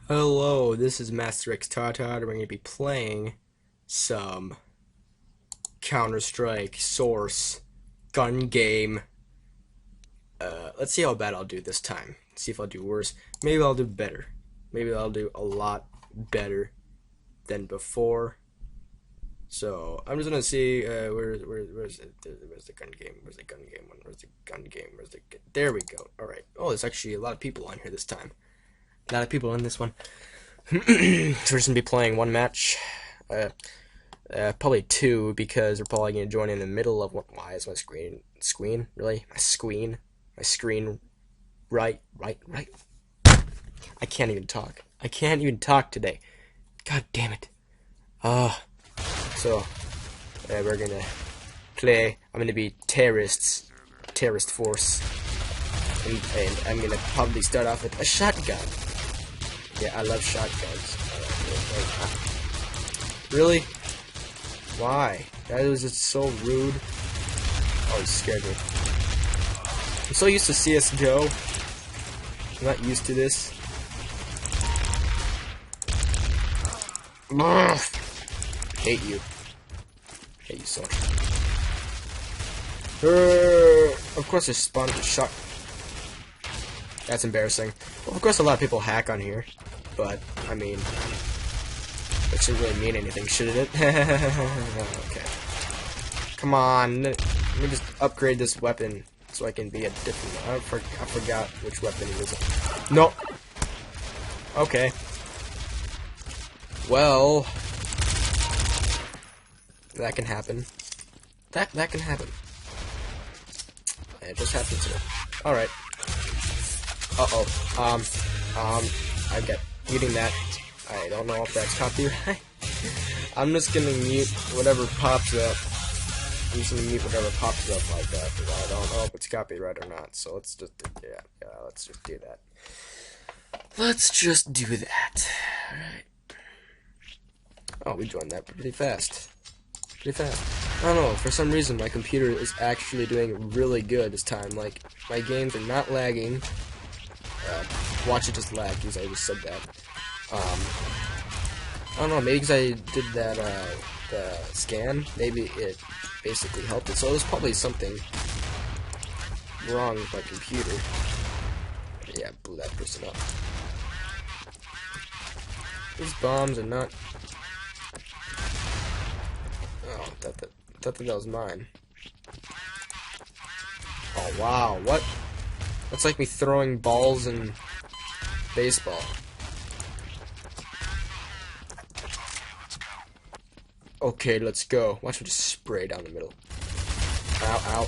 Hello, this is Master X Tata, and we're going to be playing some Counter-Strike Source gun game. Let's see how bad I'll do this time. See if I'll do worse. Maybe I'll do better. Maybe I'll do a lot better than before. So I'm just gonna see where's the gun game? Where's the gun game one? Where's the gun game? There we go. All right. Oh, there's actually a lot of people on here this time. A lot of people in this one. So we're just gonna be playing one match, probably two, because we're probably gonna join in the middle of what? Why is my screen really? My screen, right. I can't even talk. I can't even talk today. God damn it. So we're gonna play. I'm gonna be terrorist force, and I'm gonna probably start off with a shotgun. Yeah, I love shotguns. Really? Why? That was just so rude. Oh, he scared me. I'm so used to CSGO. I'm not used to this. Ugh. Hate you. Hate you so much. Of course, there's spawn shot. That's embarrassing. Well, of course, a lot of people hack on here, but I mean, that shouldn't really mean anything, should it? Okay. Come on, let me just upgrade this weapon so I can be a different. I forgot which weapon it is. No. Okay. Well, that can happen. That can happen. It just happened to me. All right. I get muting that. I don't know if that's copyright. I'm just gonna mute whatever pops up. I'm just gonna mute whatever pops up like that, because I don't know if it's copyright or not. So let's just, yeah, let's just do that. Let's just do that. Alright. Oh, we joined that pretty fast. I don't know, for some reason my computer is actually doing really good this time. Like, my games are not lagging. Watch it just lag, because I just said that. I don't know, maybe because I did that, the scan, maybe it basically helped it. So there's probably something wrong with my computer. Yeah, blew that person up. These bombs are not... Oh, I thought that was mine. Oh, wow, what? That's like me throwing balls in baseball. Okay, let's go. Watch me just spray down the middle. Ow, ow.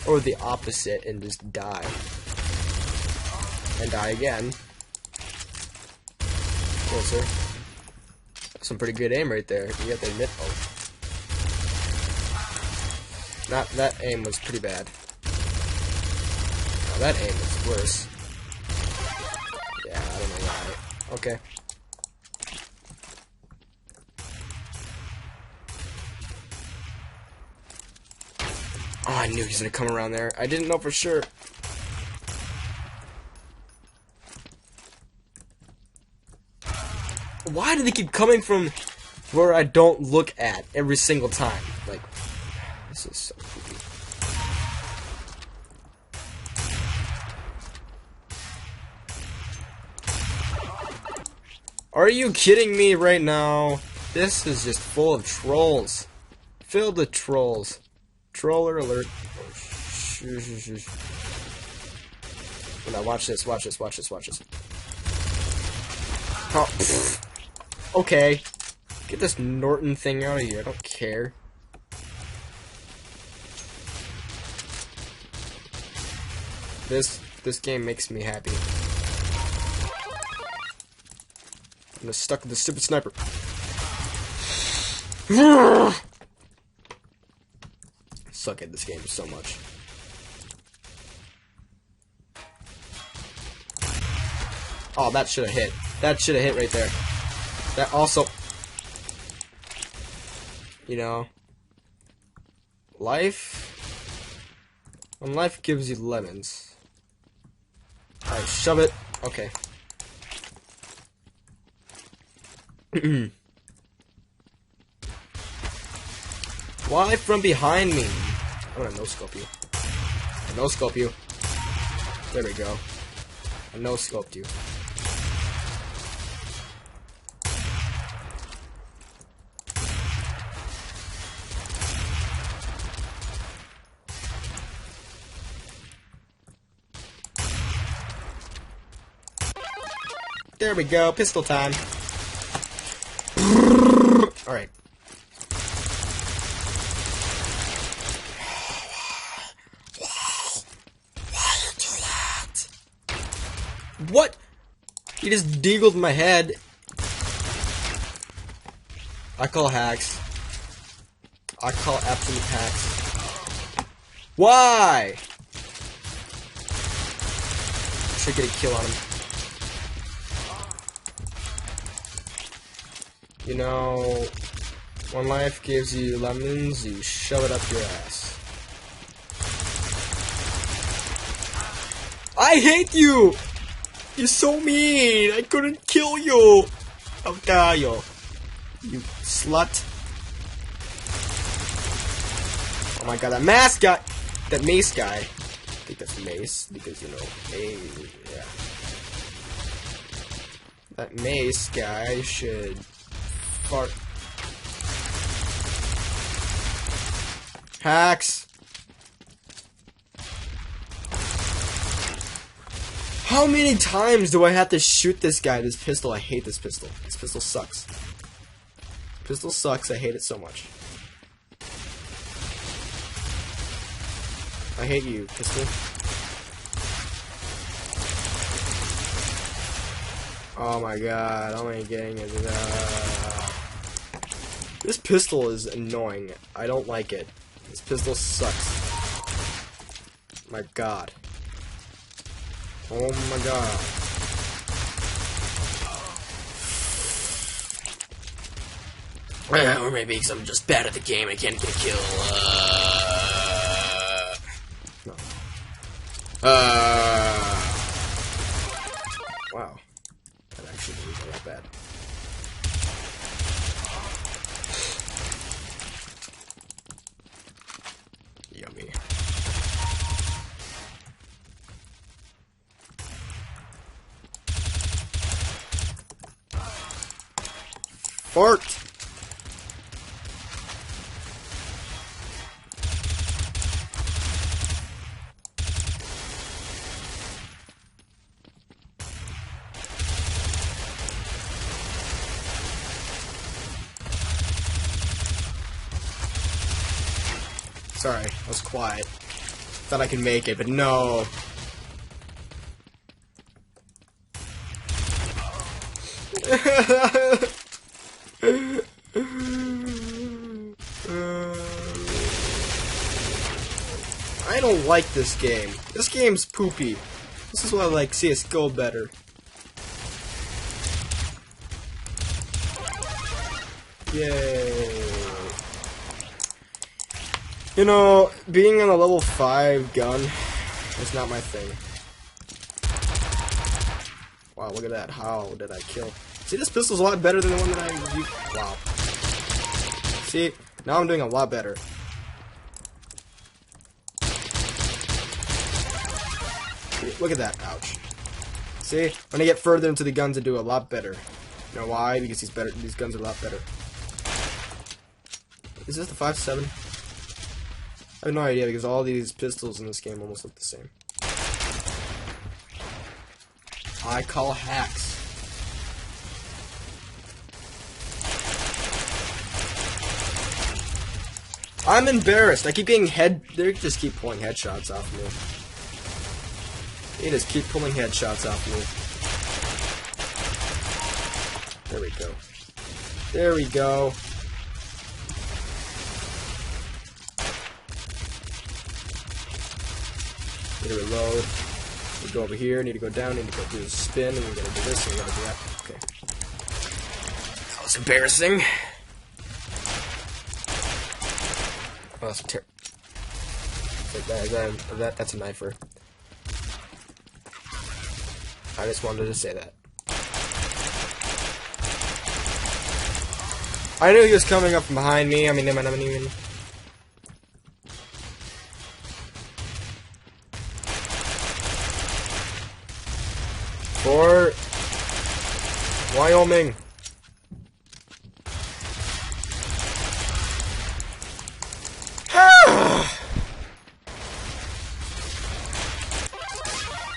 Or the opposite and just die. And die again. Closer. Some pretty good aim right there. You got the mid. Oh. That aim was pretty bad. Now that aim is worse. Yeah, I don't know why. Okay. Oh, I knew he was gonna come around there. I didn't know for sure. Why do they keep coming from where I don't look at every single time? Like, this is so creepy. Are you kidding me right now? This is just full of trolls. Filled with trolls. Troller alert. Now watch this. Oh, pfft. Okay. Get this Norton thing out of here. I don't care. This game makes me happy. I'm just stuck with the stupid sniper. Suck at this game so much. Oh, that should have hit. That should have hit right there. That also, you know, life, when life gives you lemons. Alright, shove it. Okay. Why from behind me? I'm gonna no-scope you. No-scope you. There we go. I no-scoped you. There we go. Pistol time. Alright. What? He just deagled my head. I call hacks. I call absolute hacks. Why? Should get a kill on him. You know, when life gives you lemons, you shove it up your ass. I hate you! You're so mean! I couldn't kill you! How dare you? You slut. Oh my god, that mask guy! That mace guy. I think that's mace, because, you know, yeah. That mace guy should fart. Hacks! How many times do I have to shoot this guy? This pistol, I hate this pistol. This pistol sucks. Pistol sucks, I hate it so much. I hate you, pistol. Oh my god, how am I getting it? This pistol is annoying. I don't like it. This pistol sucks. My god. Oh my god. Or maybe because I'm just bad at the game, I can't get a kill. No. Wow. That actually wasn't that bad. Yummy. Fart! Sorry, I was quiet. Thought I could make it, but no. I don't like this game. This game's poopy. This is why I like CSGO better. Yay. You know, being on a level 5 gun is not my thing. Wow, look at that. How did I kill? See, this pistol's a lot better than the one that I used. Wow. See, now I'm doing a lot better. Look at that. Ouch. See, when I get further into the guns, I do a lot better. You know why? Because these guns are a lot better. Is this the 5.7? I have no idea because all these pistols in this game almost look the same. I call hacks. I'm embarrassed. I keep getting they just keep pulling headshots off me. They just keep pulling headshots off me. There we go. There we go. Need to reload. Need to go over here. Need to go down. Need to go do a spin. And we're gonna do this. And we're gonna do that. Okay. That was embarrassing. Oh, that's terrible. That's a knifer. I just wanted to say that. I knew he was coming up from behind me. I mean, I don't even. For Wyoming.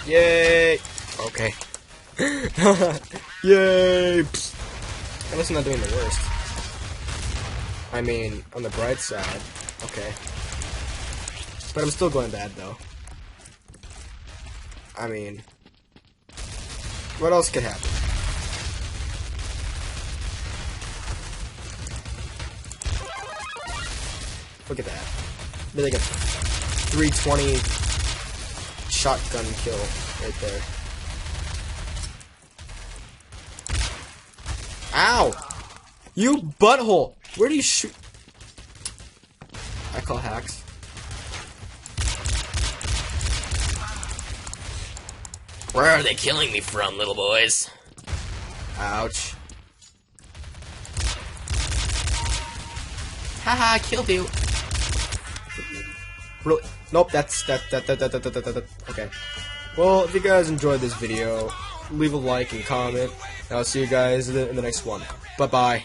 Yay! Okay. Yay! At least I'm not doing the worst. I mean, on the bright side. Okay. But I'm still going bad, though. I mean, what else could happen? Look at that. Be like a 320 shotgun kill right there. Ow! You butthole! Where do you shoot? I call hacks. Where are they killing me from, little boys? Ouch. Haha, I killed you. Really? Nope, that. Okay. Well, if you guys enjoyed this video, leave a like and comment. And I'll see you guys in the next one. Bye-bye.